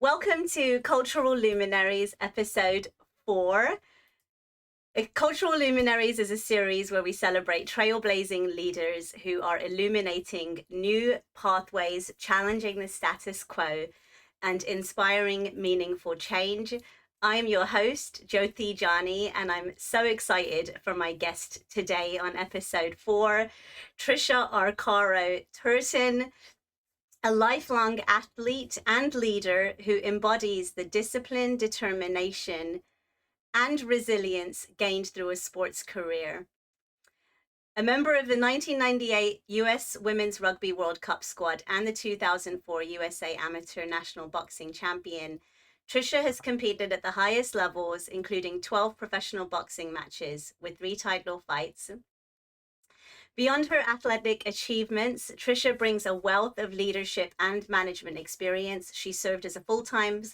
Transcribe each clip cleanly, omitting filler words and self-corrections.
Welcome to Cultural Luminaries, episode 4. Cultural Luminaries is a series where we celebrate trailblazing leaders who are illuminating new pathways, challenging the status quo, and inspiring meaningful change. I am your host, Jyoti Jani, and I'm so excited for my guest today on episode 4, Tricia Arcaro Turton, a lifelong athlete and leader who embodies the discipline, determination, and resilience gained through a sports career. A member of the 1998 US Women's Rugby World Cup squad and the 2004 USA Amateur National Boxing Champion, Tricia has competed at the highest levels, including 12 professional boxing matches with 3 title fights. Beyond her athletic achievements, Tricia brings a wealth of leadership and management experience. She served as a full-time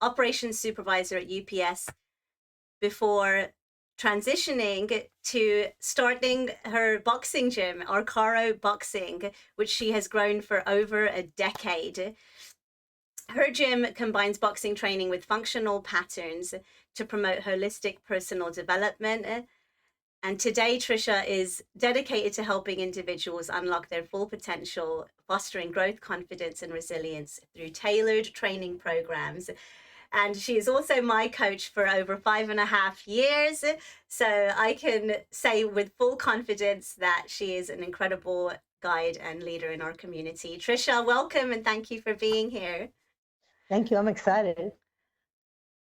operations supervisor at UPS before transitioning to starting her boxing gym, Arcaro Boxing, which she has grown for over a decade. Her gym combines boxing training with functional patterns to promote holistic personal development. And today, Tricia is dedicated to helping individuals unlock their full potential, fostering growth, confidence, and resilience through tailored training programs. And she is also my coach for over 5.5 years. So I can say with full confidence that she is an incredible guide and leader in our community. Tricia, welcome and thank you for being here. Thank you. I'm excited.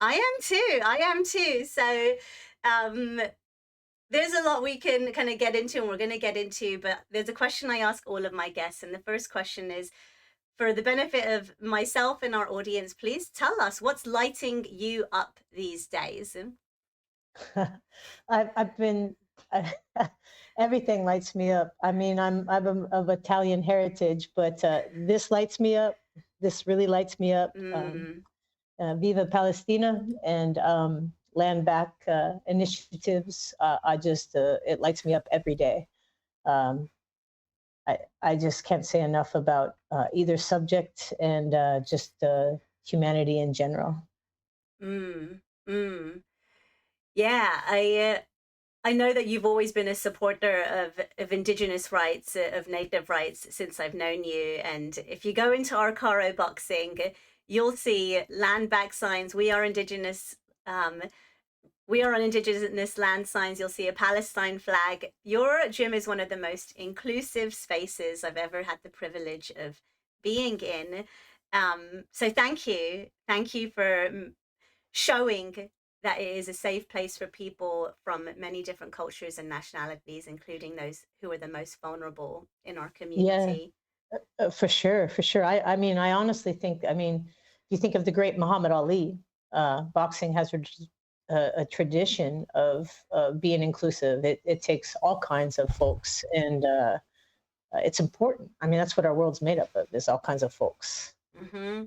I am too. So, there's a lot we can kind of get into and we're going to get into, but there's a question I ask all of my guests. And the first question is, for the benefit of myself and our audience, please tell us what's lighting you up these days. I've been, everything lights me up. I mean, I'm of Italian heritage, but this lights me up. This really lights me up. Viva Palestina and land back initiatives. It lights me up every day. I just can't say enough about either subject and just humanity in general. Yeah, I know that you've always been a supporter of Indigenous rights, of Native rights since I've known you. And if you go into Arcaro Boxing, you'll see land back signs. We are Indigenous. We are on Indigenous land signs. You'll see a Palestine flag. Your gym is one of the most inclusive spaces I've ever had the privilege of being in. So thank you. Thank you for showing that it is a safe place for people from many different cultures and nationalities, including those who are the most vulnerable in our community. Yeah, for sure, for sure. I mean, I honestly think, you think of the great Muhammad Ali, boxing has a tradition of being inclusive. It takes all kinds of folks, and it's important. I mean, that's what our world's made up of, is all kinds of folks. Mm-hmm.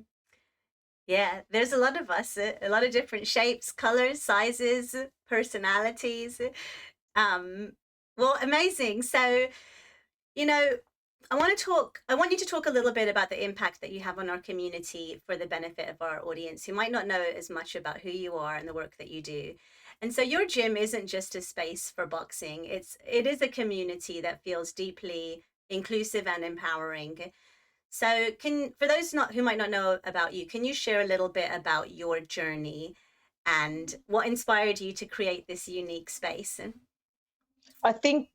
Yeah, there's a lot of us, a lot of different shapes, colors, sizes, personalities. Well, amazing. So, you know, I want you to talk a little bit about the impact that you have on our community for the benefit of our audience who might not know as much about who you are and the work that you do. And so your gym isn't just a space for boxing. It is a community that feels deeply inclusive and empowering. So for those who might not know about you, can you share a little bit about your journey and what inspired you to create this unique space? I think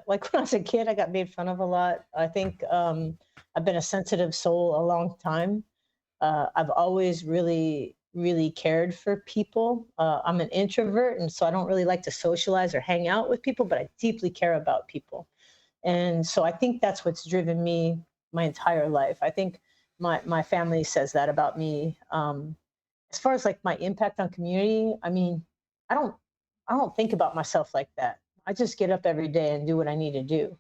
like when I was a kid, I got made fun of a lot. I think I've been a sensitive soul a long time. I've always really, really cared for people. I'm an introvert, and so I don't really like to socialize or hang out with people, but I deeply care about people. And so I think that's what's driven me my entire life. I think my family says that about me. As far as like my impact on community, I mean, I don't think about myself like that. I just get up every day and do what I need to do.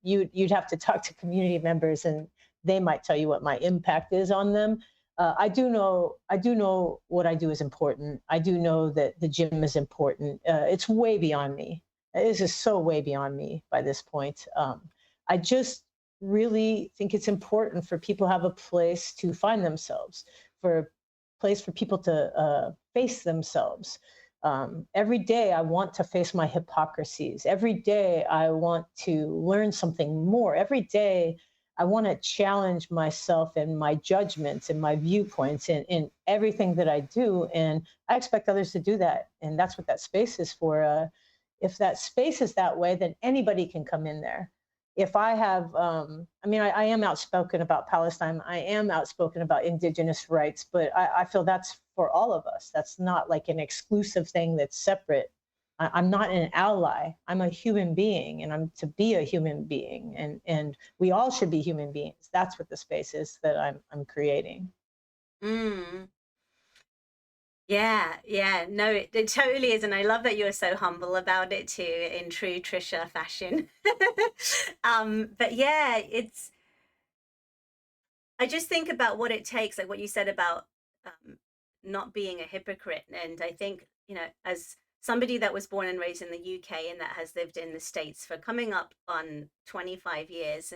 You'd have to talk to community members, and they might tell you what my impact is on them. I do know what I do is important. I do know that the gym is important. It's way beyond me. This is so way beyond me by this point. I just really think it's important for people to have a place to find themselves, for a place for people to face themselves. Every day I want to face my hypocrisies. Every day I want to learn something more. Every day I want to challenge myself and my judgments and my viewpoints in everything that I do. And I expect others to do that. And that's what that space is for. If that space is that way, then anybody can come in there. If I have, I am outspoken about Palestine. I am outspoken about indigenous rights, but I feel that's for all of us. That's not like an exclusive thing that's separate. I'm not an ally. I'm a human being, and I'm to be a human being, and we all should be human beings. That's what the space is that I'm creating. Mm. Yeah, no, it totally is. And I love that you're so humble about it too, in true Tricia fashion. But yeah, I just think about what it takes, like what you said about um, not being a hypocrite. And I think, as somebody that was born and raised in the UK and that has lived in the States for coming up on 25 years,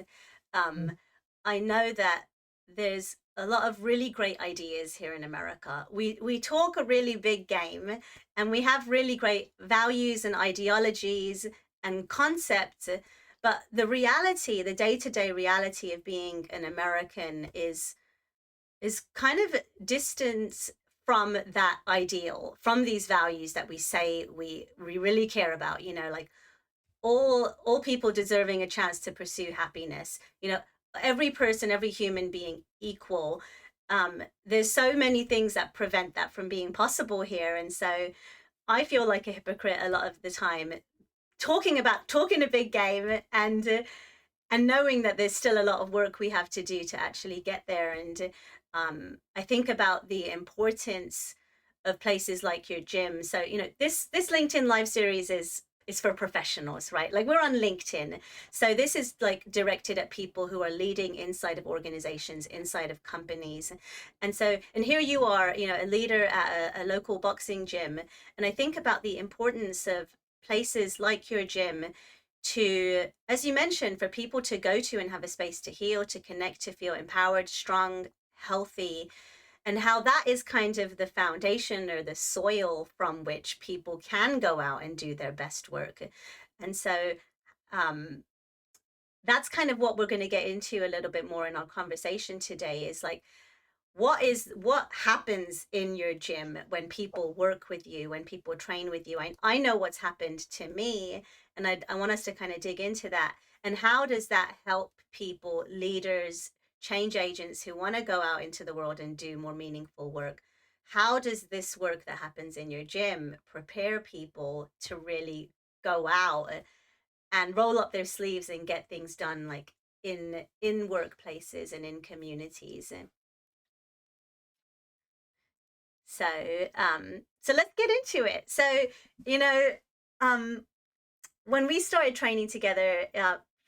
um, Mm. I know that there's a lot of really great ideas here in America. We talk a really big game, and we have really great values and ideologies and concepts, but the reality, the day-to-day reality of being an American is kind of distance from that ideal, from these values that we say we really care about, like all people deserving a chance to pursue happiness, every person, every human being equal. There's so many things that prevent that from being possible here. And so I feel like a hypocrite a lot of the time, talking a big game, and knowing that there's still a lot of work we have to do to actually get there. And I think about the importance of places like your gym. So, this LinkedIn Live series is for professionals, right? Like, we're on LinkedIn. So this is like directed at people who are leading inside of organizations, inside of companies. And here you are, a leader at a local boxing gym. And I think about the importance of places like your gym to, as you mentioned, for people to go to and have a space to heal, to connect, to feel empowered, strong, healthy, and how that is kind of the foundation or the soil from which people can go out and do their best work. And so um, that's kind of what we're going to get into a little bit more in our conversation today, is like, what happens in your gym when people work with you, when people train with you. I know what's happened to me, and I want us to kind of dig into that. And how does that help people, leaders, change agents who want to go out into the world and do more meaningful work? How does this work that happens in your gym prepare people to really go out and roll up their sleeves and get things done, like in workplaces and in communities? So, so let's get into it. So, you know, um, when we started training together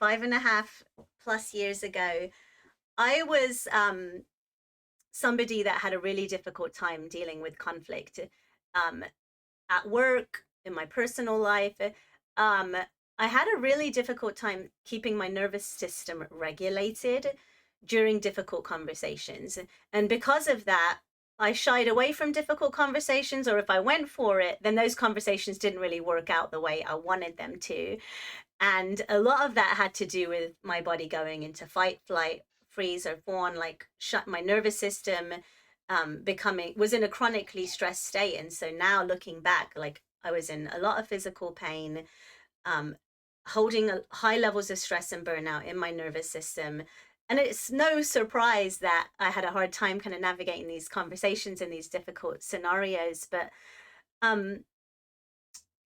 5.5+ years ago, I was somebody that had a really difficult time dealing with conflict um, at work, in my personal life. Um, I had a really difficult time keeping my nervous system regulated during difficult conversations. And because of that, I shied away from difficult conversations, or if I went for it, then those conversations didn't really work out the way I wanted them to. And a lot of that had to do with my body going into fight, flight, freeze, or fawn, like shut my nervous system was in a chronically stressed state. And so now looking back, like, I was in a lot of physical pain, um, holding high levels of stress and burnout in my nervous system. And it's no surprise that I had a hard time kind of navigating these conversations and these difficult scenarios. But um,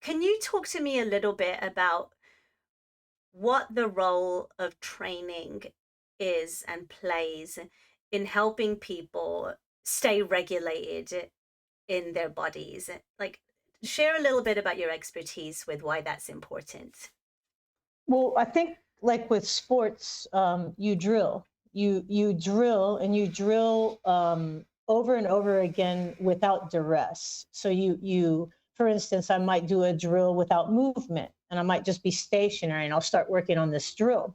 can you talk to me a little bit about what the role of training is and plays in helping people stay regulated in their bodies? Like, share a little bit about your expertise with why that's important. Well, I think like with sports, you drill, you drill, and you drill over and over again without duress. So for instance, I might do a drill without movement, and I might just be stationary, and I'll start working on this drill.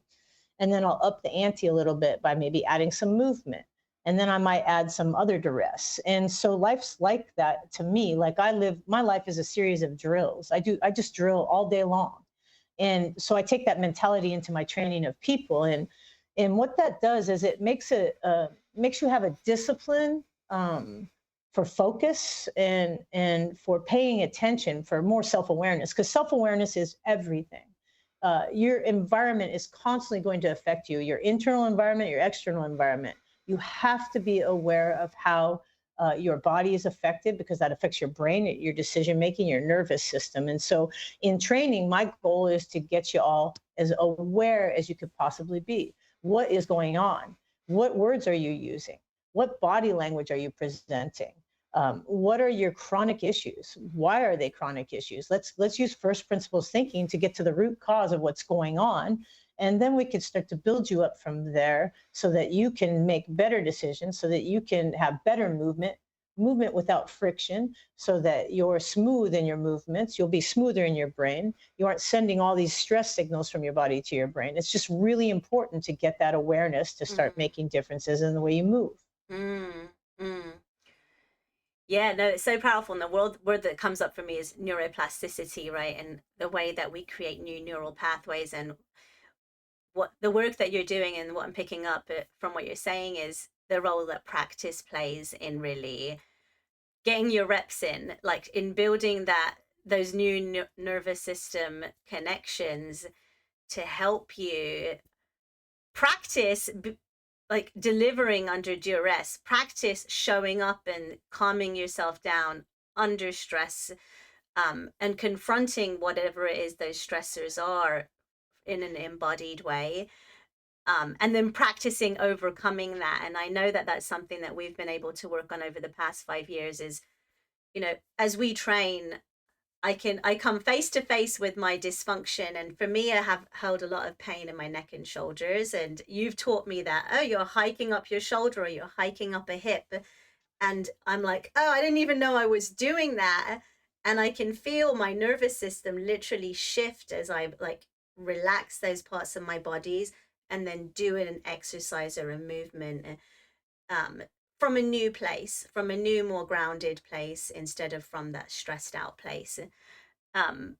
And then I'll up the ante a little bit by maybe adding some movement. And then I might add some other duress. And so life's like that to me. Like my life is a series of drills. I just drill all day long. And so I take that mentality into my training of people. And what that does is it makes you have a discipline, for focus and for paying attention, for more self-awareness, because self-awareness is everything. Your environment is constantly going to affect you, your internal environment, your external environment. You have to be aware of how your body is affected, because that affects your brain, your decision making, your nervous system. And so in training, my goal is to get you all as aware as you could possibly be. What is going on? What words are you using? What body language are you presenting? What are your chronic issues? Why are they chronic issues? Let's use first principles thinking to get to the root cause of what's going on. And then we can start to build you up from there so that you can make better decisions, so that you can have better movement without friction, so that you're smooth in your movements. You'll be smoother in your brain. You aren't sending all these stress signals from your body to your brain. It's just really important to get that awareness to start making differences in the way you move. Mm, mm. Yeah, no, it's so powerful. And the word that comes up for me is neuroplasticity, right? And the way that we create new neural pathways. And what the work that you're doing and what I'm picking up from what you're saying is the role that practice plays in really getting your reps in, like in building those new nervous system connections to help you practice like delivering under duress, practice showing up and calming yourself down under stress, and confronting whatever it is those stressors are in an embodied way, and then practicing overcoming that. And I know that that's something that we've been able to work on over the past 5 years is, as we train, I come face to face with my dysfunction. And for me, I have held a lot of pain in my neck and shoulders. And you've taught me that, oh, you're hiking up your shoulder or you're hiking up a hip. And I'm like, oh, I didn't even know I was doing that. And I can feel my nervous system literally shift as I like relax those parts of my bodies and then do an exercise or a movement, um, from a new place, from a new, more grounded place instead of from that stressed out place. Um,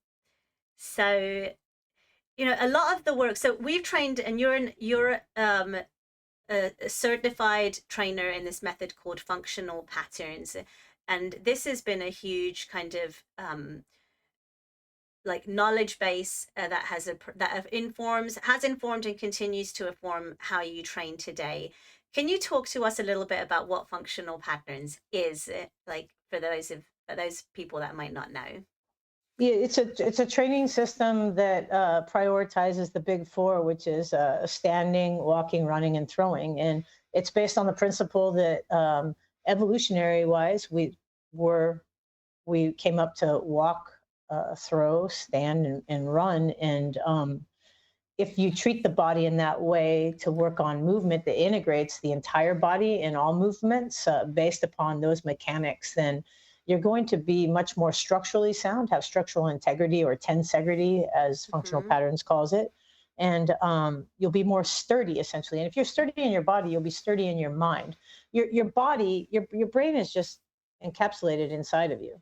so, a lot of the work. So we've trained, and you're a certified trainer in this method called functional patterns, and this has been a huge kind of like knowledge base that has informed and continues to inform how you train today. Can you talk to us a little bit about what functional patterns is, like for those people that might not know? Yeah, it's a training system that prioritizes the big four, which is standing, walking, running, and throwing. And it's based on the principle that evolutionary wise, we came up to walk, throw, stand, and run. And if you treat the body in that way to work on movement that integrates the entire body in all movements based upon those mechanics, then you're going to be much more structurally sound, have structural integrity, or tensegrity, as functional patterns calls it. And you'll be more sturdy, essentially. And if you're sturdy in your body, you'll be sturdy in your mind. Your body, your brain is just encapsulated inside of you.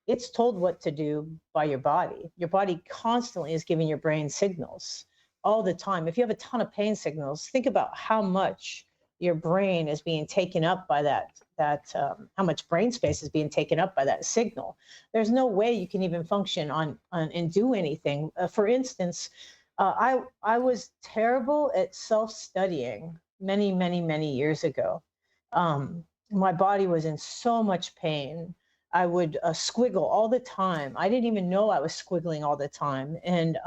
It's told what to do by your body. Your body constantly is giving your brain signals all the time. If you have a ton of pain signals, think about how much your brain is being taken up by how much brain space is being taken up by that signal. There's no way you can even function on and do anything. For instance, I was terrible at self-studying many years ago. My body was in so much pain. I would squiggle all the time. I didn't even know I was squiggling all the time, and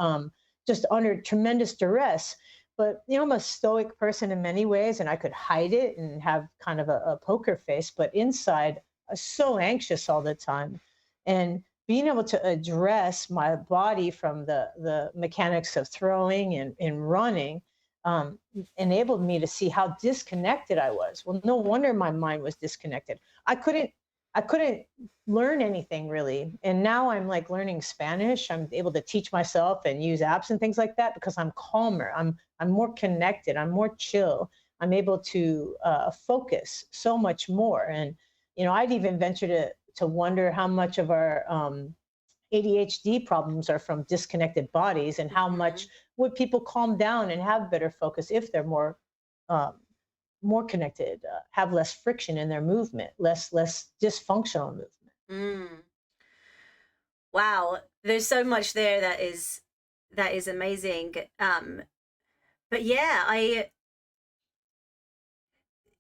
just under tremendous duress. But I'm a stoic person in many ways, and I could hide it and have kind of a poker face. But inside, I was so anxious all the time, and being able to address my body from the mechanics of throwing and running enabled me to see how disconnected I was. Well, no wonder my mind was disconnected. I couldn't I couldn't learn anything really. And now I'm like learning Spanish. I'm able to teach myself and use apps and things like that because I'm calmer. I'm more connected. I'm more chill. I'm able to focus so much more. And I'd even venture to wonder how much of our ADHD problems are from disconnected bodies, and how much Hmm. would people calm down and have better focus if they're um, more connected, have less friction in their movement, less dysfunctional movement. Mm. Wow, there's so much there that is amazing. But yeah, I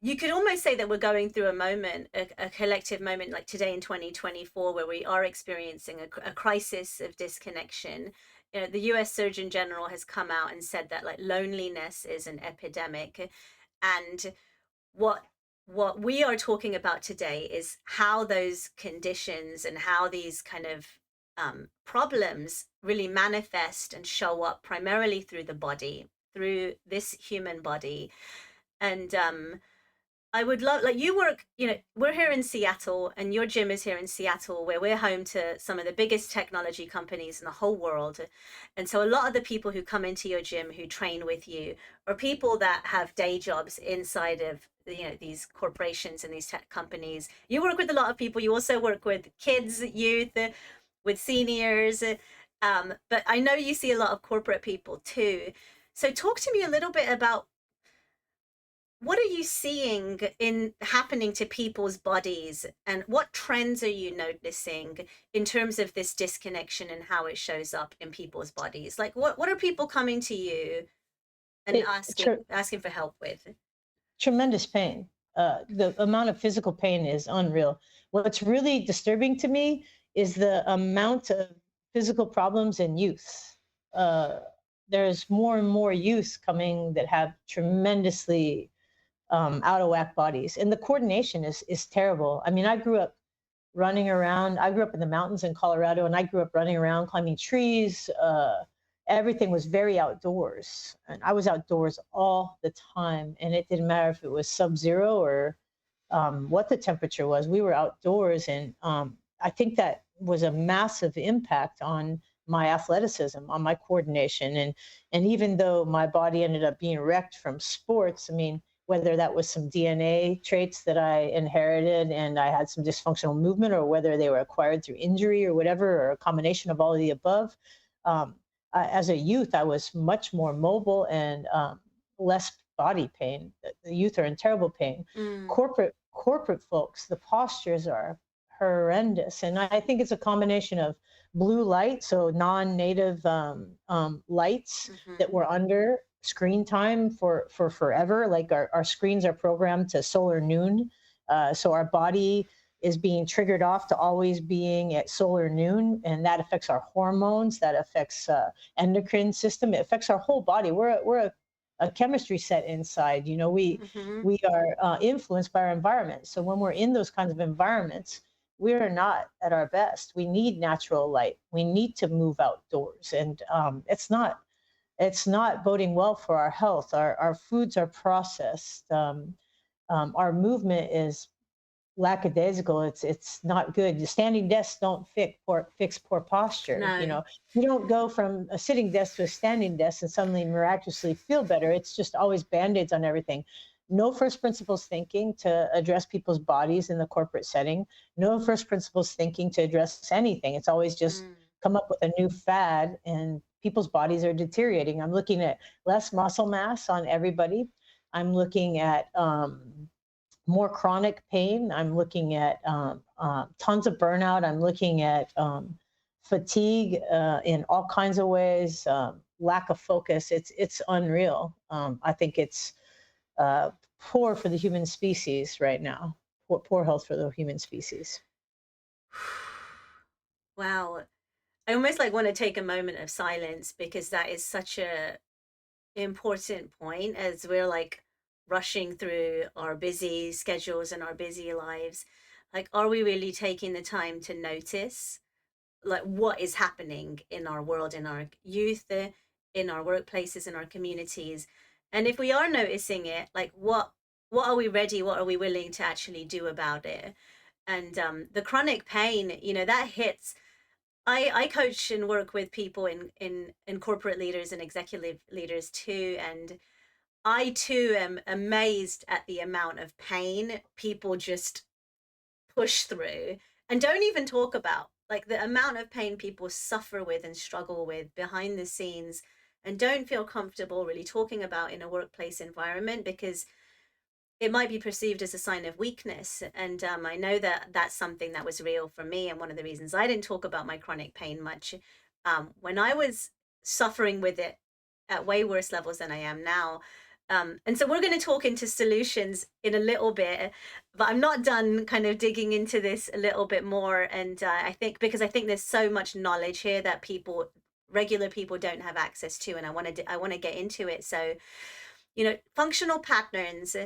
you could almost say that we're going through a moment, a collective moment like today in 2024, where we are experiencing a crisis of disconnection. The US Surgeon General has come out and said that like loneliness is an epidemic. And what what we are talking about today is how those conditions and how these kind of problems really manifest and show up primarily through the body, through this human body. And I would love, like, you work, we're here in Seattle and your gym is here in Seattle, where we're home to some of the biggest technology companies in the whole world. And so a lot of the people who come into your gym who train with you are people that have day jobs inside of, these corporations and these tech companies. You work with a lot of people. You also work with kids, youth, with seniors. But I know you see a lot of corporate people too. So talk to me a little bit about what are you seeing in happening to people's bodies, and what trends are you noticing in terms of this disconnection and how it shows up in people's bodies? Like what are people coming to you and It, asking for help with? tremendous pain. The amount of physical pain is unreal. What's really disturbing to me is the amount of physical problems in youth. Uh, there's more and more youth coming that have tremendously out of whack bodies, and the coordination is terrible. I mean, I grew up running around. I grew up in the mountains in Colorado, and I grew up running around, climbing trees. Everything was very outdoors, and I was outdoors all the time. And it didn't matter if it was sub-zero or what the temperature was. We were outdoors, and I think that was a massive impact on my athleticism, on my coordination, and even though my body ended up being wrecked from sports, I mean, whether that was some DNA traits that I inherited and I had some dysfunctional movement, or whether they were acquired through injury or whatever, or a combination of all of the above. Um, as a youth, I was much more mobile and less body pain. The youth are in terrible pain. Mm, Corporate folks, the postures are horrendous, and I think it's a combination of blue light, so non-native lights that mm-hmm, we're under screen time for forever. Like our screens are programmed to solar noon, so our body is being triggered off to always being at solar noon, and that affects our hormones, that affects endocrine system, it affects our whole body. We're a chemistry set inside. mm-hmm, We are influenced by our environment. So when we're in those kinds of environments, we are not at our best. We need natural light. We need to move outdoors, and it's not boding well for our health. Our foods are processed. Our movement is lackadaisical. It's not good. The standing desks don't fix poor posture. no. You don't go from a sitting desk to a standing desk and suddenly miraculously feel better. It's just always band-aids on everything. No first principles thinking to address people's bodies in the corporate setting. No first principles thinking to address anything. It's always just Mm, come up with a new fad, and people's bodies are deteriorating. I'm looking at less muscle mass on everybody. I'm looking at more chronic pain. I'm looking at tons of burnout. I'm looking at fatigue in all kinds of ways. Lack of focus. It's unreal. I think it's uh, poor for the human species right now. Poor health for the human species. wow. I almost like want to take a moment of silence because that is such a important point as we're like rushing through our busy schedules and our busy lives. Like, are we really taking the time to notice like what is happening in our world, in our youth, in our workplaces, in our communities? And if we are noticing it, like what are we ready, what are we willing to actually do about it? And the chronic pain, that hits. I coach and work with people in corporate leaders and executive leaders too. And I too am amazed at the amount of pain people just push through and don't even talk about, like the amount of pain people suffer with and struggle with behind the scenes and don't feel comfortable really talking about in a workplace environment because it might be perceived as a sign of weakness. And I know that that's something that was real for me. And one of the reasons I didn't talk about my chronic pain much when I was suffering with it at way worse levels than I am now. And so we're going to talk into solutions in a little bit, but I'm not done kind of digging into this a little bit more. And I think because I think there's so much knowledge here that regular people don't have access to, and I want to get into it. So, functional patterns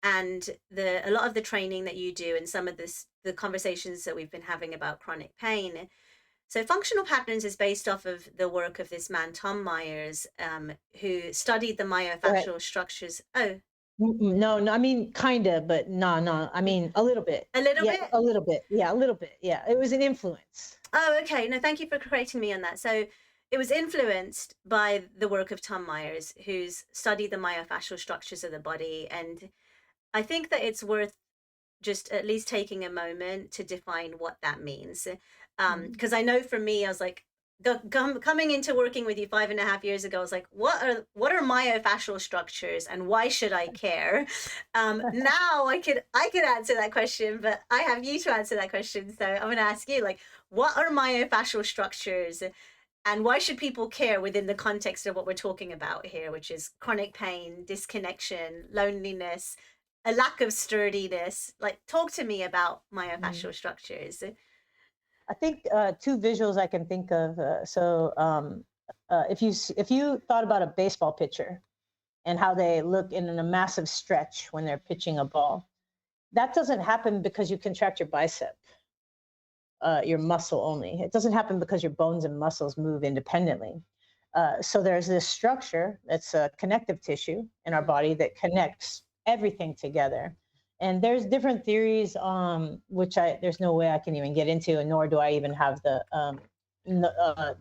and a lot of the training that you do and some of the conversations that we've been having about chronic pain. So functional patterns is based off of the work of this man, Tom Myers, who studied the Right. myofascial structures. Oh, No, no, I mean, kind of, but no, no, I mean, a little bit. a little Yeah, bit? a little bit. Yeah, a little bit. Yeah, it was an influence. Oh, okay. No, thank you for correcting me on that. So it was influenced by the work of Tom Myers, who's studied the myofascial structures of the body. And I think that it's worth just at least taking a moment to define what that means. Mhm. Because I know for me, I was like, coming into working with you 5.5 years ago, I was like, what are myofascial structures and why should I care? Now I could answer that question, but I have you to answer that question. So I'm going to ask you, like, what are myofascial structures and why should people care within the context of what we're talking about here, which is chronic pain, disconnection, loneliness, a lack of sturdiness? Like, talk to me about Mhm. myofascial structures. I think two visuals I can think of. If you thought about a baseball pitcher and how they look in a massive stretch when they're pitching a ball, that doesn't happen because you contract your bicep, your muscle only. It doesn't happen because your bones and muscles move independently. So there's this structure that's a connective tissue in our Mm-hmm. body that connects everything together. And there's different theories, which there's no way I can even get into, and nor do I even have the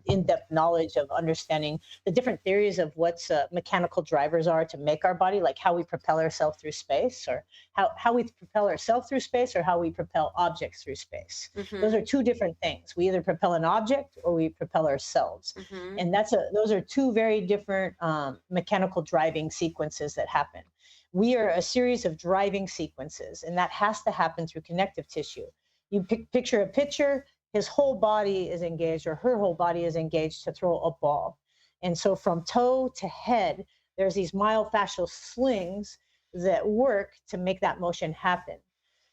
in-depth knowledge of understanding the different theories of what's mechanical drivers are to make our body, like how we propel ourselves through space, or how we propel ourselves through space, or how we propel objects through space. Those Mm-hmm. are two different things. We either propel an object or we propel ourselves, Mm-hmm. and those are two very different mechanical driving sequences that happen. We are a series of driving sequences, and that has to happen through connective tissue. You picture a pitcher, his whole body is engaged, or her whole body is engaged to throw a ball. And so from toe to head, there's these myofascial slings that work to make that motion happen.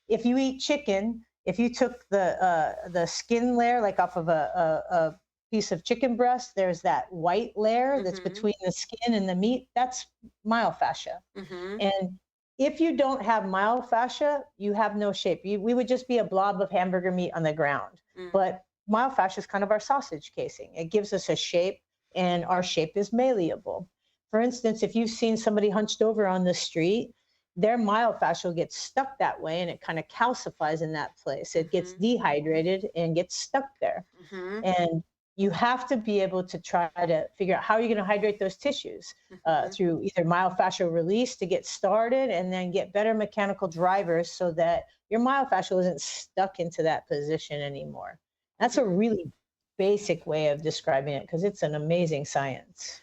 If you eat chicken, if you took the skin layer, like off of a piece of chicken breast, there's that white layer that's Mm-hmm. between the skin and the meat. That's myofascia. Mm-hmm. And if you don't have myofascia, you have no shape. We would just be a blob of hamburger meat on the ground. Mm-hmm. But myofascia is kind of our sausage casing. It gives us a shape, and our shape is malleable. For instance, if you've seen somebody hunched over on the street, their myofascial gets stuck that way and it kind of calcifies in that place. It gets Mm-hmm. dehydrated and gets stuck there. Mm-hmm. And you have to be able to try to figure out how you're going to hydrate those tissues Mm-hmm. through either myofascial release to get started, and then get better mechanical drivers so that your myofascial isn't stuck into that position anymore. That's a Mm-hmm. really basic way of describing it because it's an amazing science.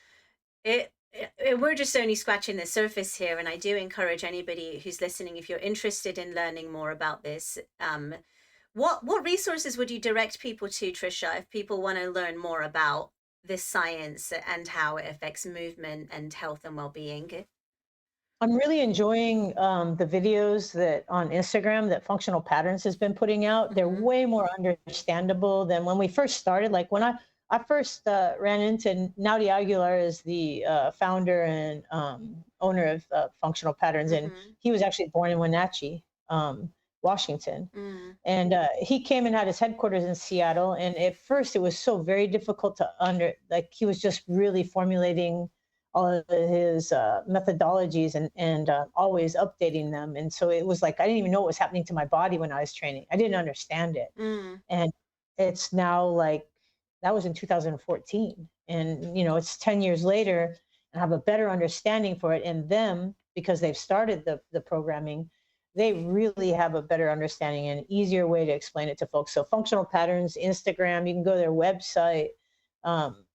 We're just only scratching the surface here, and I do encourage anybody who's listening, if you're interested in learning more about this, what resources would you direct people to, Tricia, if people want to learn more about this science and how it affects movement and health and well-being? I'm really enjoying the videos that on Instagram that Functional Patterns has been putting out. They're Mm-hmm. way more understandable than when we first started. Like when I first ran into Naudi Aguilar is the founder and owner of Functional Patterns, and Mm-hmm. he was actually born in Wenatchee, Washington. Mm-hmm. And he came and had his headquarters in Seattle. And at first, it was so very difficult to like he was just really formulating all of his methodologies, and always updating them. And so it was like I didn't even know what was happening to my body when I was training. I didn't understand it. Mm. And it's now like that was in 2014, and it's 10 years later, and I have a better understanding for it. And them, because they've started the programming, they really have a better understanding and easier way to explain it to folks. So functional patterns, Instagram, you can go to their website.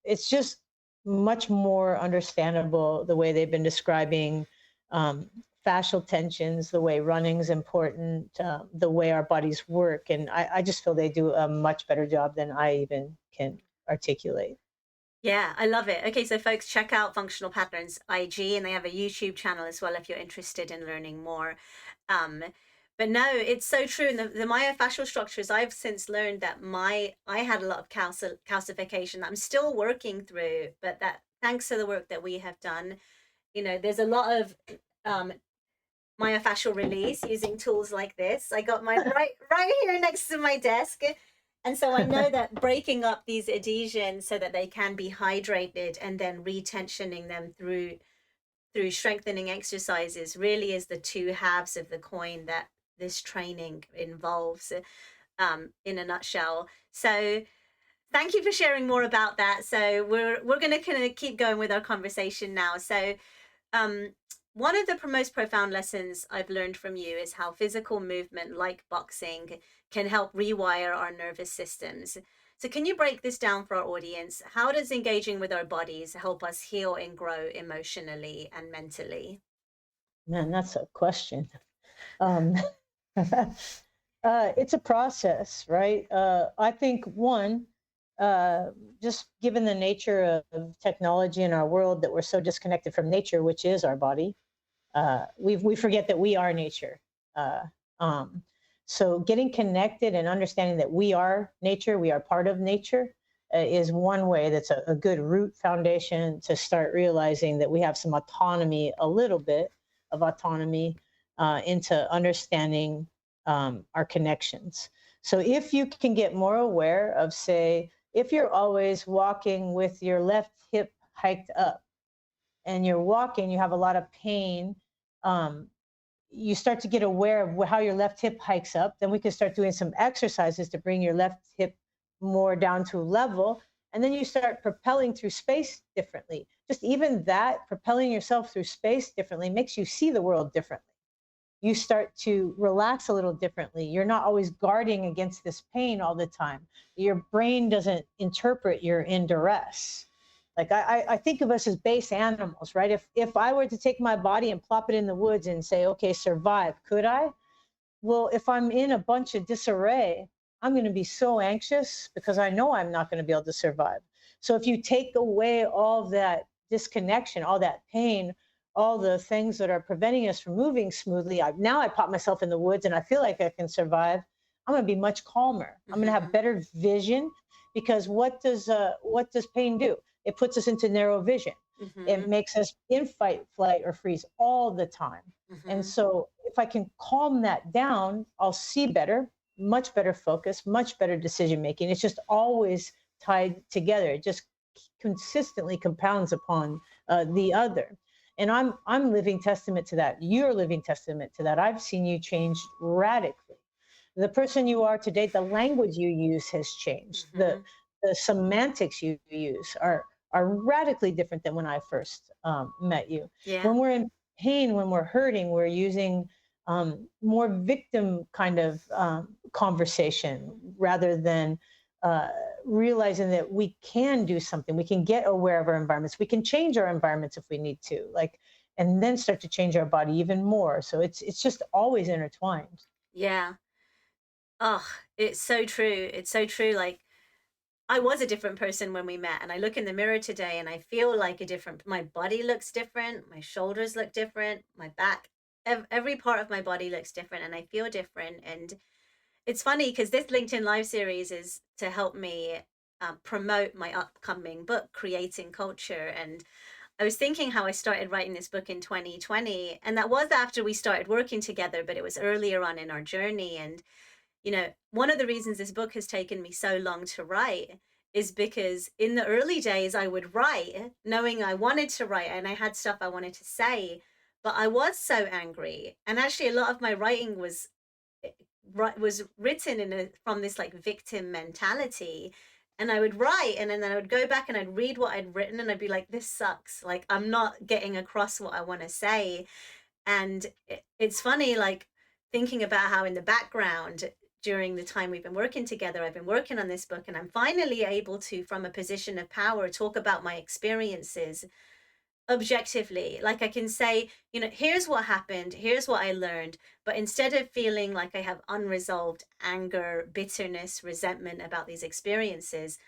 It's just much more understandable the way they've been describing um, fascial tensions, the way running's important, the way our bodies work. And I just feel they do a much better job than I even can articulate. Yeah, I love it. Okay, so folks, check out Functional Patterns IG, and they have a YouTube channel as well if you're interested in learning more. Um, but no, it's so true. And the myofascial structures, I've since learned that I had a lot of calcification that I'm still working through, but that thanks to the work that we have done, there's a lot of um, myofascial release using tools like this. I got mine right here next to my desk. And so I know that breaking up these adhesions so that they can be hydrated and then retensioning them through strengthening exercises really is the two halves of the coin that this training involves, in a nutshell. So thank you for sharing more about that. So we're going to kind of keep going with our conversation now. So um, one of the most profound lessons I've learned from you is how physical movement, like boxing, can help rewire our nervous systems. So, can you break this down for our audience? How does engaging with our bodies help us heal and grow emotionally and mentally? Man, that's a question. Um, it's a process, right? I think one, just given the nature of technology in our world, that we're so disconnected from nature, which is our body, we forget that we are nature. Uh, um, so getting connected and understanding that we are nature, we are part of nature, is one way. That's a good root foundation to start realizing that we have some autonomy, a little bit of autonomy, into understanding our connections. So if you can get more aware of, say, if you're always walking with your left hip hiked up and you're walking, you have a lot of pain. Um, you start to get aware of how your left hip hikes up. Then we can start doing some exercises to bring your left hip more down to level. And then you start propelling through space differently. Just even that, propelling yourself through space differently, makes you see the world differently. You start to relax a little differently. You're not always guarding against this pain all the time. Your brain doesn't interpret you're in duress. Like I think of us as base animals, right? If I were to take my body and plop it in the woods and say, okay, survive, could I? Well, if I'm in a bunch of disarray, I'm going to be so anxious because I know I'm not going to be able to survive. So if you take away all that disconnection, all that pain, all the things that are preventing us from moving smoothly, now I pop myself in the woods and I feel like I can survive. I'm going to be much calmer. I'm going to have better vision, because what does pain do? It puts us into narrow vision. It makes us in fight, flight, or freeze all the time. And so if I can calm that down, I'll see better, much better focus, much better decision making. It's just always tied together. It just consistently compounds upon the other. And I'm living testament to that. You're living testament to that. I've seen you change radically. The person you are today, the language you use has changed. The semantics you use are radically different than when I first met you. Yeah. When we're in pain, when we're hurting, we're using more victim kind of conversation rather than realizing that we can do something. We can get aware of our environments. We can change our environments if we need to, and then start to change our body even more. So it's just always intertwined. Yeah. Oh, it's so true. It's so true. Like, I was a different person when we met, and I look in the mirror today and I feel like my body looks different, my shoulders look different, my back, every part of my body looks different, and I feel different. And it's funny because this LinkedIn Live series is to help me promote my upcoming book, Creating Culture. And I was thinking how I started writing this book in 2020, and that was after we started working together, but it was earlier on in our journey. And one of the reasons this book has taken me so long to write is because in the early days I would write knowing I wanted to write and I had stuff I wanted to say, but I was so angry. And actually a lot of my writing was was written in from this like victim mentality. And I would write and then I would go back and I'd read what I'd written and I'd be like, this sucks. Like I'm not getting across what I want to say. And it's funny, like thinking about how in the background during the time we've been working together, I've been working on this book and I'm finally able to, from a position of power, talk about my experiences objectively. Like I can say, you know, here's what happened, here's what I learned. But instead of feeling like I have unresolved anger, bitterness, resentment about these experiences,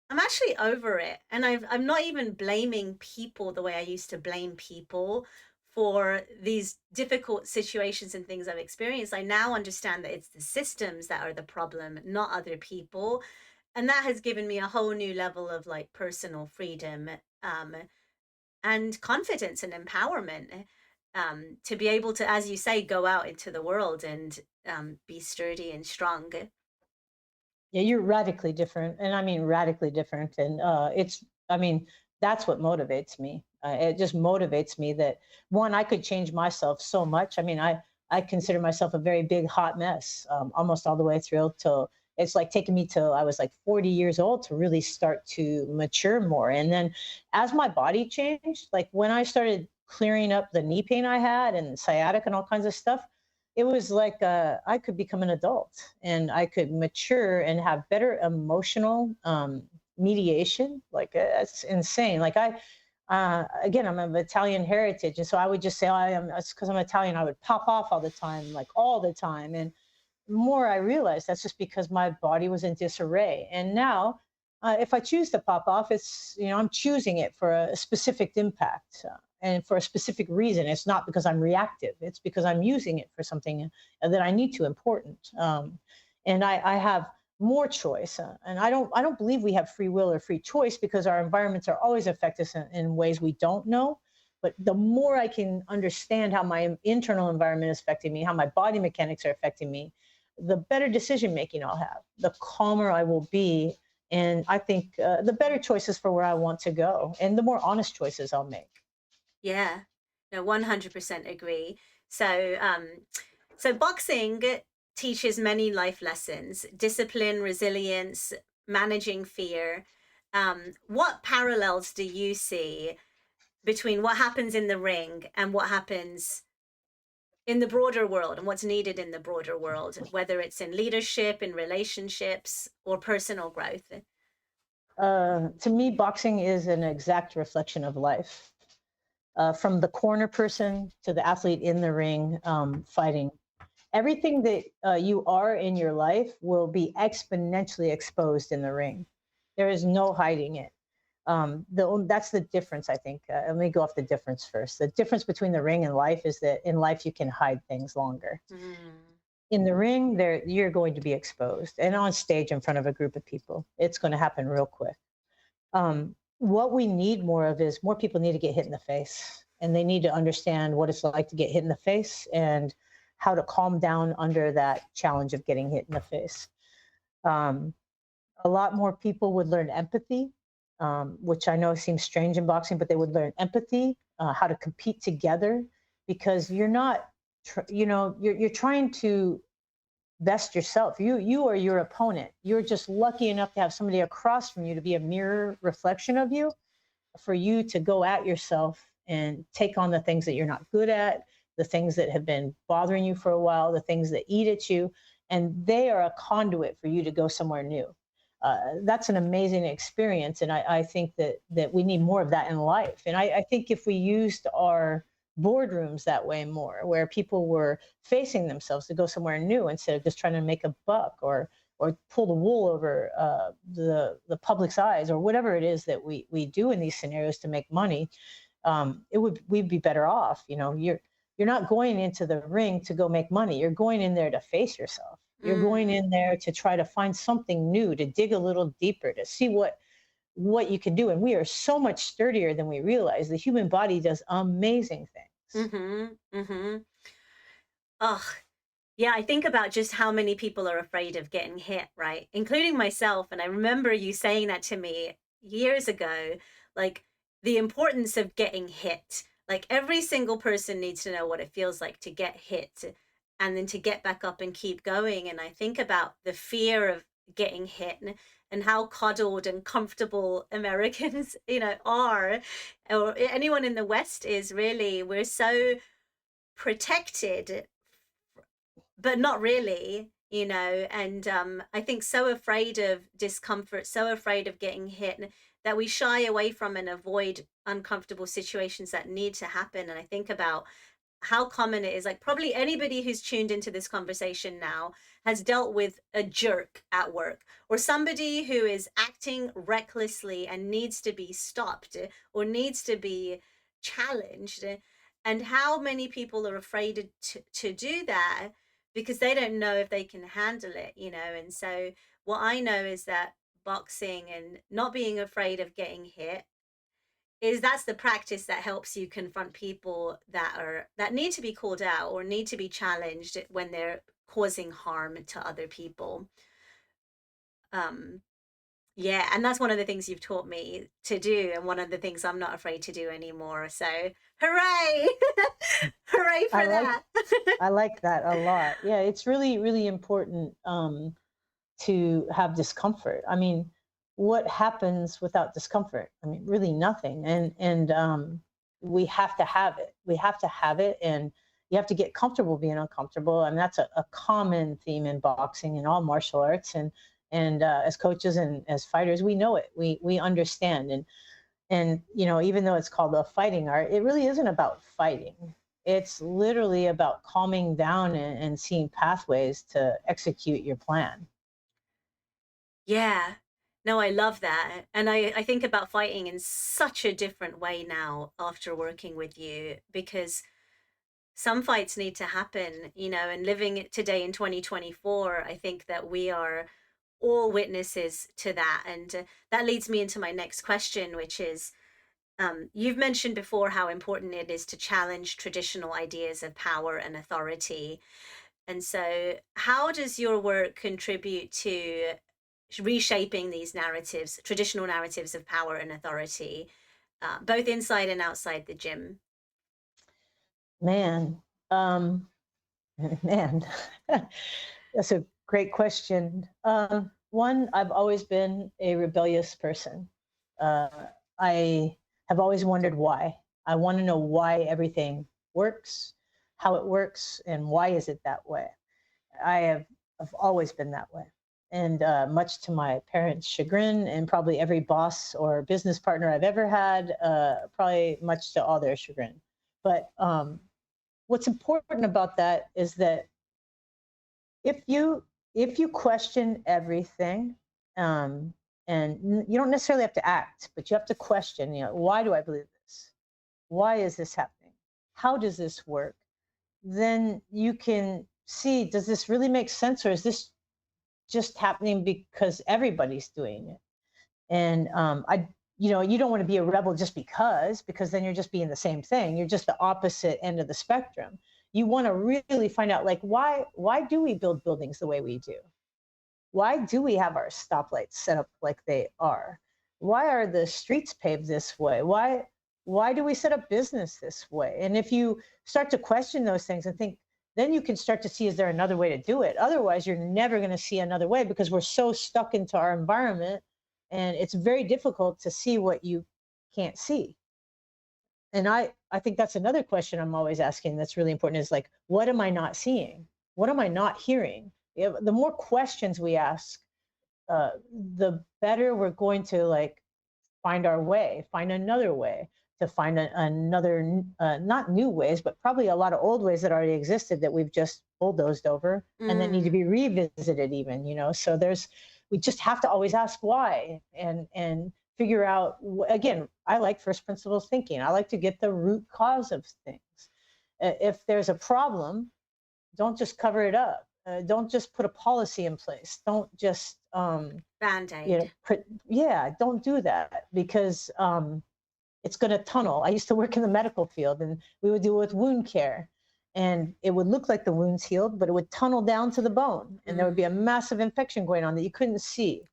I'm actually over it. And I'm not even blaming people the way I used to blame people for these difficult situations and things I've experienced. I now understand that it's the systems that are the problem, not other people. And that has given me a whole new level of like personal freedom, and confidence and empowerment, to be able to, as you say, go out into the world and be sturdy and strong. Yeah, you're radically different, and I mean radically different. And I mean, that's what motivates me. It just motivates me that one, I could change myself so much. I mean, I consider myself a very big hot mess, almost all the way through till it's like taking me till I was like 40 years old to really start to mature more. And then as my body changed, like when I started clearing up the knee pain I had and sciatic and all kinds of stuff, it was like I could become an adult and I could mature and have better emotional mediation. Like it's insane. Like again, I'm of Italian heritage, and so I would just say, "Oh, I am." It's because I'm Italian. I would pop off all the time, like all the time. And the more I realized that's just because my body was in disarray. And now, if I choose to pop off, it's I'm choosing it for a specific impact. And for a specific reason. It's not because I'm reactive. It's because I'm using it for something that I need to important. And I have more choice. And I don't believe we have free will or free choice because our environments are always affect us in ways we don't know. But the more I can understand how my internal environment is affecting me, how my body mechanics are affecting me, the better decision making I'll have, the calmer I will be. And I think the better choices for where I want to go and the more honest choices I'll make. Yeah, no, 100% agree. So, so boxing teaches many life lessons: discipline, resilience, managing fear. What parallels do you see between what happens in the ring and what happens in the broader world and what's needed in the broader world, whether it's in leadership, in relationships, or personal growth? To me, boxing is an exact reflection of life. From the corner person to the athlete in the ring fighting. Everything that you are in your life will be exponentially exposed in the ring. There is no hiding it. That's the difference, I think. Let me go off the difference first. The difference between the ring and life is that in life you can hide things longer. Mm. In the ring, there you're going to be exposed, and on stage in front of a group of people, it's going to happen real quick. What we need more of is more people need to get hit in the face and they need to understand what it's like to get hit in the face and how to calm down under that challenge of getting hit in the face. Um, a lot more people would learn empathy, which I know seems strange in boxing, but they would learn empathy, how to compete together because you're not, you're trying to best yourself. You are your opponent. You're just lucky enough to have somebody across from you to be a mirror reflection of you, for you to go at yourself and take on the things that you're not good at, the things that have been bothering you for a while, the things that eat at you, and they are a conduit for you to go somewhere new. That's an amazing experience, and I think that we need more of that in life. And I think if we used our boardrooms that way more, where people were facing themselves to go somewhere new instead of just trying to make a buck or pull the wool over the public's eyes or whatever it is that we do in these scenarios to make money, we'd be better off. You're not going into the ring to go make money. You're going in there to face yourself. You're going Mm. in there to try to find something new, to dig a little deeper, to see what you can do. And we are so much sturdier than we realize. The human body does amazing things. Mm-hmm. Mm-hmm. Oh, Yeah, I think about just how many people are afraid of getting hit, right? Including myself. And I remember you saying that to me years ago, like the importance of getting hit. Like every single person needs to know what it feels like to get hit and then to get back up and keep going. And I think about the fear of getting hit and how coddled and comfortable Americans, are, or anyone in the West is really. We're so protected but not really, and I think so afraid of discomfort, so afraid of getting hit that we shy away from and avoid uncomfortable situations that need to happen. And I think about how common it is. Like probably anybody who's tuned into this conversation now has dealt with a jerk at work or somebody who is acting recklessly and needs to be stopped or needs to be challenged. And how many people are afraid to do that because they don't know if they can handle it. And so what I know is that boxing and not being afraid of getting hit is that's the practice that helps you confront people that need to be called out or need to be challenged when they're causing harm to other people. um yeah, and that's one of the things you've taught me to do and one of the things I'm not afraid to do anymore, so hooray. Hooray I for like that. I like that a lot. Yeah, it's really, really important to have discomfort. I mean, what happens without discomfort? I mean, really nothing. And we have to have it. We have to have it, and you have to get comfortable being uncomfortable. And that's a common theme in boxing and all martial arts. And as coaches and as fighters, we know it. We understand. And even though it's called a fighting art, it really isn't about fighting. It's literally about calming down and seeing pathways to execute your plan. Yeah. No, I love that. And I think about fighting in such a different way now after working with you because some fights need to happen, and living today in 2024, I think that we are all witnesses to that. And that leads me into my next question, which is you've mentioned before how important it is to challenge traditional ideas of power and authority. And so, how does your work contribute to reshaping these narratives, traditional narratives of power and authority, both inside and outside the gym? Man, um, man, that's a great question. One, I've always been a rebellious person. Uh, I have always wondered why. I want to know why everything works, how it works, and why is it that way. I've always been that way. And much to my parents' chagrin, and probably every boss or business partner I've ever had, probably much to all their chagrin. But what's important about that is that if you question everything, um, and you don't necessarily have to act, but you have to question, why do I believe this? Why is this happening? How does this work? Then you can see, does this really make sense, or is this just happening because everybody's doing it? And you don't want to be a rebel just because then you're just being the same thing. You're just the opposite end of the spectrum. You want to really find out, like, why do we build buildings the way we do? Why do we have our stoplights set up like they are? Why are the streets paved this way? Why do we set up business this way? And if you start to question those things and think, then you can start to see, is there another way to do it? Otherwise, you're never going to see another way because we're so stuck into our environment, and it's very difficult to see what you can't see. And I think that's another question I'm always asking that's really important, is like, what am I not seeing? What am I not hearing? The more questions we ask, the better we're going to, like, find our way, find another way, to find another, not new ways, but probably a lot of old ways that already existed that we've just bulldozed over and that need to Mm. be revisited even. So we just have to always ask why, and figure out, again, I like first principles thinking. I like to get the root cause of things. If there's a problem, don't just cover it up. Don't just put a policy in place. Don't just Band-aid. yeah, don't do that, because it's going to tunnel. I used to work in the medical field, and we would deal with wound care. and it would look like the wound's healed, but it would tunnel down to the bone, and there would be a massive infection going on that you couldn't see.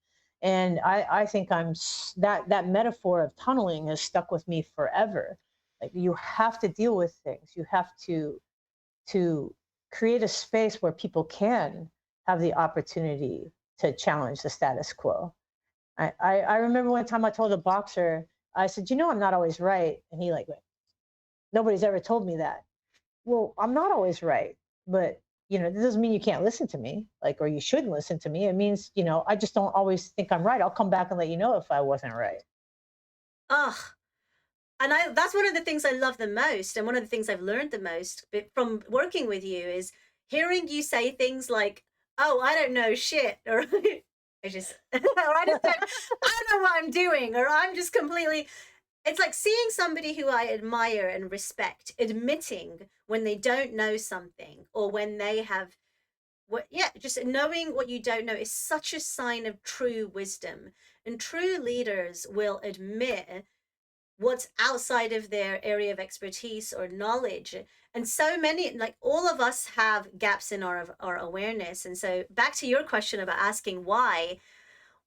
And I think that metaphor of tunneling has stuck with me forever. Like, you have to deal with things. You have to create a space where people can have the opportunity to challenge the status quo. I remember one time I told a boxer, I said, I'm not always right. And he like, nobody's ever told me that. Well, I'm not always right, but that doesn't mean you can't listen to me, like, or you shouldn't listen to me. It means, I just don't always think I'm right. I'll come back and let you know if I wasn't right. Ugh. And that's one of the things I love the most. And one of the things I've learned the most from working with you is hearing you say things like, oh, I don't know shit. Or or I just don't, I don't know what I'm doing. Or I'm just completely, it's like seeing somebody who I admire and respect, admitting when they don't know something or when they have just knowing what you don't know is such a sign of true wisdom. And true leaders will admit what's outside of their area of expertise or knowledge. And so many, like all of us have gaps in our awareness. And so back to your question about asking why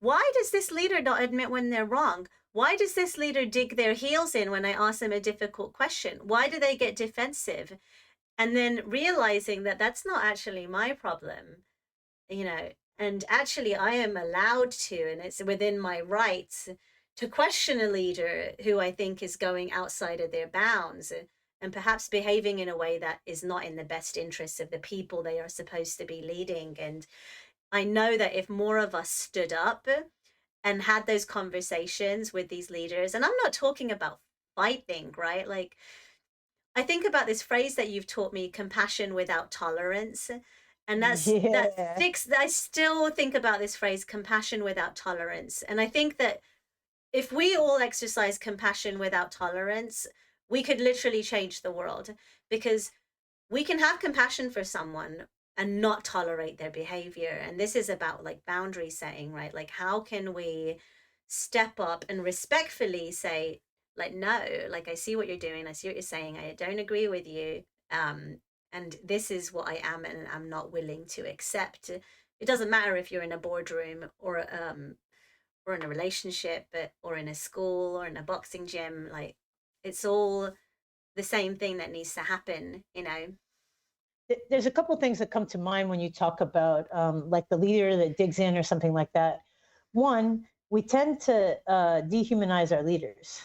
does this leader not admit when they're wrong? Why does this leader dig their heels in when I ask them a difficult question? Why do they get defensive? And then realizing that that's not actually my problem, and actually I am allowed to, and it's within my rights to question a leader who I think is going outside of their bounds and perhaps behaving in a way that is not in the best interests of the people they are supposed to be leading. And I know that if more of us stood up and had those conversations with these leaders, and I'm not talking about fighting, right? Like, I think about this phrase that you've taught me, compassion without tolerance. And that Yeah. sticks. I still think about this phrase, compassion without tolerance. And I think that if we all exercise compassion without tolerance, we could literally change the world, because we can have compassion for someone and not tolerate their behavior. And this is about like boundary setting, right? Like, how can we step up and respectfully say, like, no, like, I see what you're doing, I see what you're saying, I don't agree with you. And this is what I am and I'm not willing to accept. It doesn't matter if you're in a boardroom or in a relationship, or in a school or in a boxing gym. Like, it's all the same thing that needs to happen. There's a couple things that come to mind when you talk about like the leader that digs in or something like that. One, we tend to dehumanize our leaders.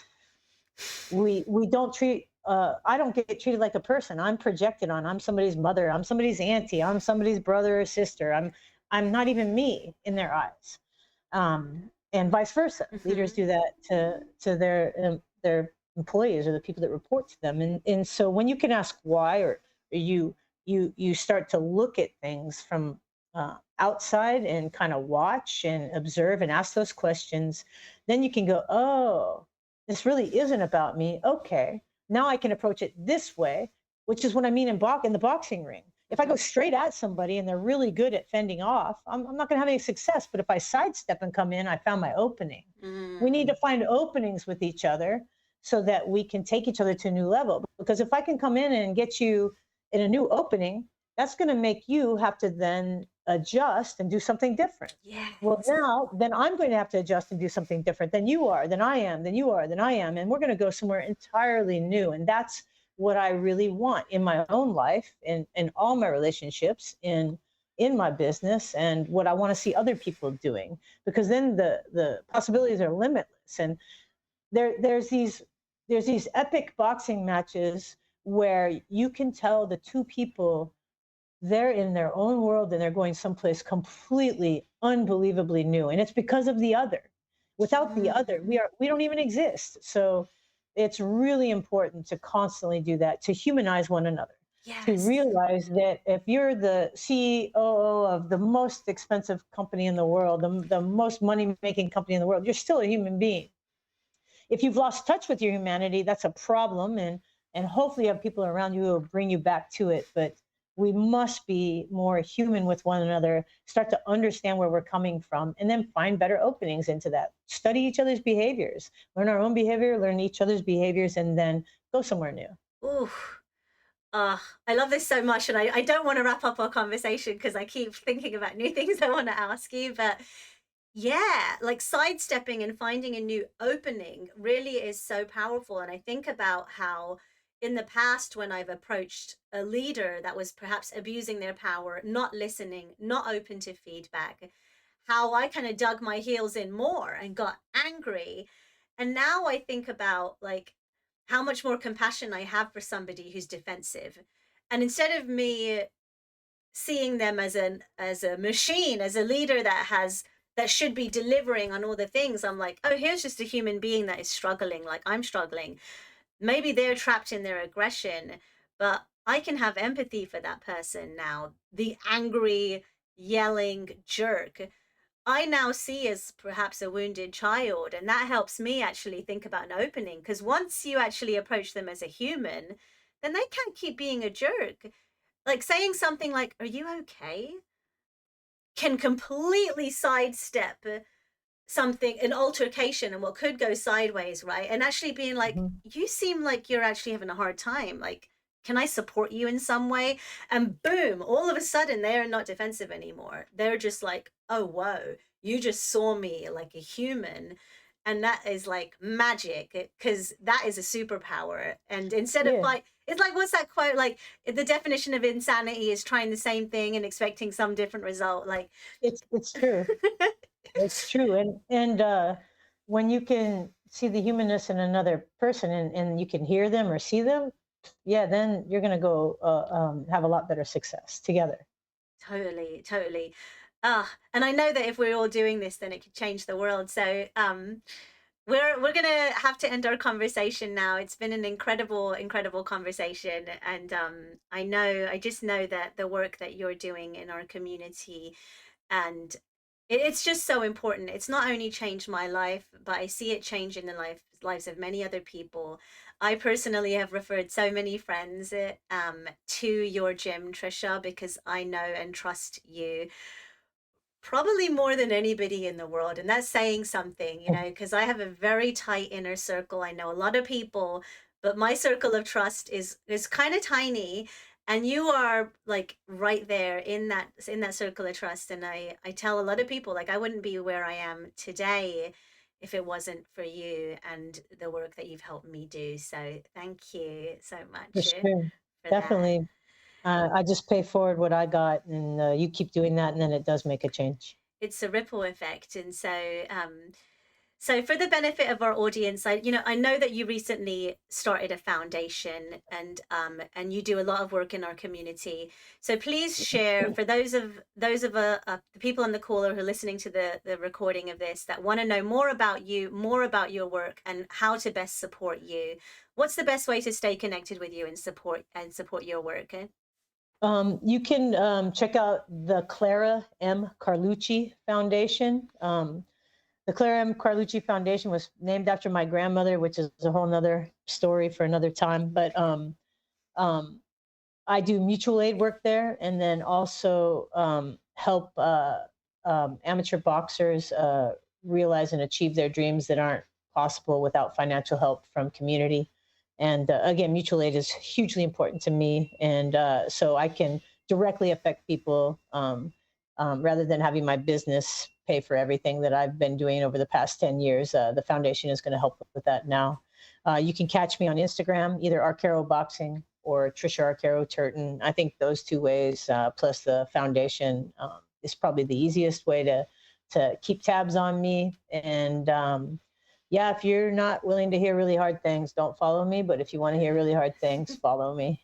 We don't treat I don't get treated like a person. I'm projected on. I'm somebody's mother. I'm somebody's auntie. I'm somebody's brother or sister. I'm not even me in their eyes. And vice versa. Leaders do that to their employees or the people that report to them. And so when you can ask why, or you start to look at things from outside and kind of watch and observe and ask those questions, then you can go, oh, this really isn't about me. Okay, now I can approach it this way, which is what I mean in the boxing ring. If I go straight at somebody and they're really good at fending off, I'm not going to have any success. But if I sidestep and come in, I found my opening. We need to find openings with each other so that we can take each other to a new level. Because if I can come in and get you in a new opening, that's going to make you have to then adjust and do something different. Yes. Well, now, then I'm going to have to adjust and do something different than you are, than I am, than you are, than I am. And we're going to go somewhere entirely new. And that's what I really want in my own life, in all my relationships, in my business, and what I want to see other people doing, because then the possibilities are limitless. And there's these epic boxing matches where you can tell the two people, they're in their own world and they're going someplace completely unbelievably new, and it's because of the other. Without the other, we don't even exist. So it's really important to constantly do that, to humanize one another. To Yes. realize that if you're the CEO of the most expensive company in the world, the most money making company in the world, you're still a human being. If you've lost touch with your humanity, that's a problem. And hopefully you have people around you who will bring you back to it. But we must be more human with one another, start to understand where we're coming from, and then find better openings into that. Study each other's behaviors, learn our own behavior, learn each other's behaviors, and then go somewhere new. Ooh, I love this so much, and I don't want to wrap up our conversation because I keep thinking about new things I want to ask you. But yeah, like sidestepping and finding a new opening really is so powerful. And I think about how in the past, when I've approached a leader that was perhaps abusing their power, not listening, not open to feedback, how I kind of dug my heels in more and got angry. And now I think about like how much more compassion I have for somebody who's defensive. And instead of me seeing them as a machine, as a leader that should be delivering on all the things, I'm like, oh, here's just a human being that is struggling like I'm struggling. Maybe they're trapped in their aggression, but I can have empathy for that person now. The angry, yelling jerk I now see as perhaps a wounded child, and that helps me actually think about an opening, because once you actually approach them as a human, then they can't keep being a jerk. Like saying something like, "Are you okay?" can completely sidestep something, an altercation, and what could go sideways, right? And actually being like, Mhm. you seem like you're actually having a hard time. Like, can I support you in some way? And boom, all of a sudden they're not defensive anymore. They're just like, oh, whoa, you just saw me like a human. And that is like magic because that is a superpower. And instead of Yeah, fight, it's like, what's that quote? Like, the definition of insanity is trying the same thing and expecting some different result. Like, it's true. It's true. And when you can see the humanness in another person, and you can hear them or see them, yeah, then you're gonna go have a lot better success together. totally, totally. And I know that if we're all doing this, then it could change the world. So, we're gonna have to end our conversation now. It's been an incredible, incredible conversation, and I just know that the work that you're doing in our community and it's just so important. It's not only changed my life, but I see it change in the lives of many other people. I personally have referred so many friends to your gym, Trisha, because I know and trust you probably more than anybody in the world. And that's saying something, you know, because I have a very tight inner circle. I know a lot of people, but my circle of trust is kind of tiny. And you are like right there in that circle of trust. And I tell a lot of people like I wouldn't be where I am today if it wasn't for you and the work that you've helped me do. So thank you so For much sure. for that. Definitely. I just pay forward what I got, and you keep doing that, and then it does make a change. It's a ripple effect. And so so for the benefit of our audience, I know that you recently started a foundation and you do a lot of work in our community. So please share for the people on the call who are listening to the recording of this that want to know more about you, more about your work, and how to best support you. What's the best way to stay connected with you and support your work? You can check out the Clara M. Carlucci Foundation. The Clara M. Carlucci Foundation was named after my grandmother, which is a whole nother story for another time. But um, I do mutual aid work there, and then also help amateur boxers realize and achieve their dreams that aren't possible without financial help from community. And again, mutual aid is hugely important to me, and so I can directly affect people rather than having my business pay for everything that I've been doing over the past 10 years. The foundation is going to help with that now. You can catch me on Instagram, either Arcaro Boxing or Tricia Arcaro Turton. I think those two ways, plus the foundation, is probably the easiest way to keep tabs on me. And yeah, if you're not willing to hear really hard things, don't follow me. But if you want to hear really hard things, follow me.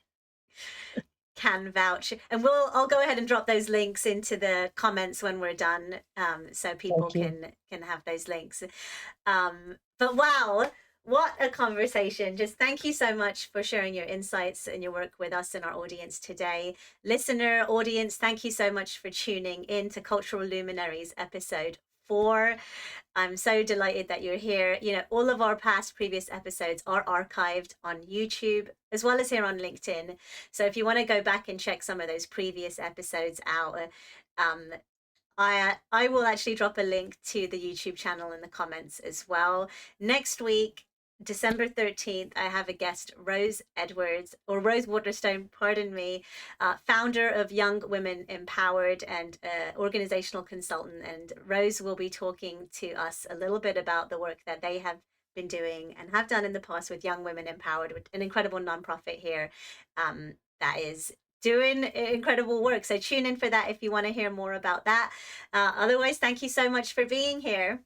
Can vouch, and I'll go ahead and drop those links into the comments when we're done, so people Thank you. can have those links. But wow, what a conversation. Just thank you so much for sharing your insights and your work with us and our audience today. Listener, audience, thank you so much for tuning in to Cultural Luminaries episode 4. I'm so delighted that you're here. You know, all of our previous episodes are archived on YouTube as well as here on LinkedIn. So if you want to go back and check some of those previous episodes out, um, I will actually drop a link to the YouTube channel in the comments as well. Next week, December 13th, I have a guest, Rose Edwards, or Rose Waterstone, pardon me, founder of Young Women Empowered and organizational consultant. And Rose will be talking to us a little bit about the work that they have been doing and have done in the past with Young Women Empowered, an incredible nonprofit here that is doing incredible work. So tune in for that if you want to hear more about that. Otherwise, thank you so much for being here.